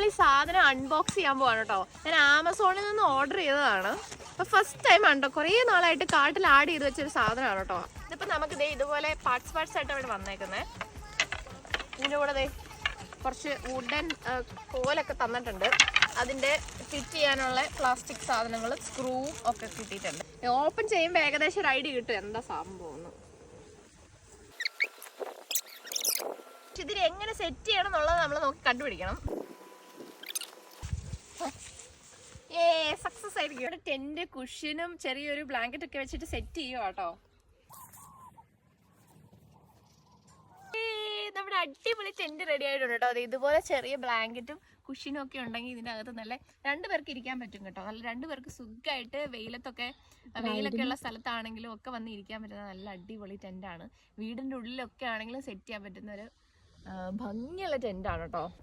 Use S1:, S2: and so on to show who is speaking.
S1: ഈ സാധനം അൺബോക്സ് ചെയ്യാൻ പോവാണ് കേട്ടോ. ഞാൻ ആമസോണിൽ നിന്ന് ഓർഡർ ചെയ്തതാണ്. അപ്പോൾ ഫസ്റ്റ് ടൈം ഉണ്ടോ, കുറേ നാളായിട്ട് കാർട്ടിൽ ആഡ് ചെയ്ത് വെച്ചൊരു സാധനമാണ് കേട്ടോ. ഇതിപ്പോൾ നമുക്ക് ഇതുപോലെ പാർട്സ് ആയിട്ട് അവിടെ വന്നേക്കുന്നത്. ഇതിൻ്റെ കൂടെ കുറച്ച് വുഡൻ കോലൊക്കെ തന്നിട്ടുണ്ട്. അതിൻ്റെ ഫിറ്റ് ചെയ്യാനുള്ള പ്ലാസ്റ്റിക് സാധനങ്ങളും സ്ക്രൂവും ഒക്കെ കിട്ടിയിട്ടുണ്ട്. ഓപ്പൺ ചെയ്യുമ്പോൾ ഏകദേശം ഒരു ഐഡിയ കിട്ടും എന്താ സംഭവം. ഇതിന് എങ്ങനെ സെറ്റ് ചെയ്യണം എന്നുള്ളത് നമ്മൾ നോക്കി കണ്ടുപിടിക്കണം. സക്സസ് ആയിരിക്കും. ഇവിടെ ടെന്റ് കുഷ്യനും ചെറിയൊരു ബ്ലാങ്കറ്റ് ഒക്കെ വെച്ചിട്ട് സെറ്റ് ചെയ്യുക കേട്ടോ. നമ്മുടെ അടിപൊളി ടെന്റ് റെഡി ആയിട്ടുണ്ട് കേട്ടോ. അത് ഇതുപോലെ ചെറിയ ബ്ലാങ്കറ്റും കുഷ്യനും ഒക്കെ ഉണ്ടെങ്കിൽ ഇതിനകത്ത് നല്ല 2 പേർക്ക് ഇരിക്കാൻ പറ്റും കേട്ടോ. നല്ല 2 പേർക്ക് സുഖമായിട്ട് വെയിലൊക്കെ ഉള്ള സ്ഥലത്താണെങ്കിലും ഒക്കെ വന്ന് ഇരിക്കാൻ പറ്റുന്ന നല്ല അടിപൊളി ടെന്റാണ്. വീടിന്റെ ഉള്ളിലൊക്കെ ആണെങ്കിലും സെറ്റ് ചെയ്യാൻ പറ്റുന്ന ഒരു ഭംഗിയുള്ള ടെന്റാണ് കേട്ടോ.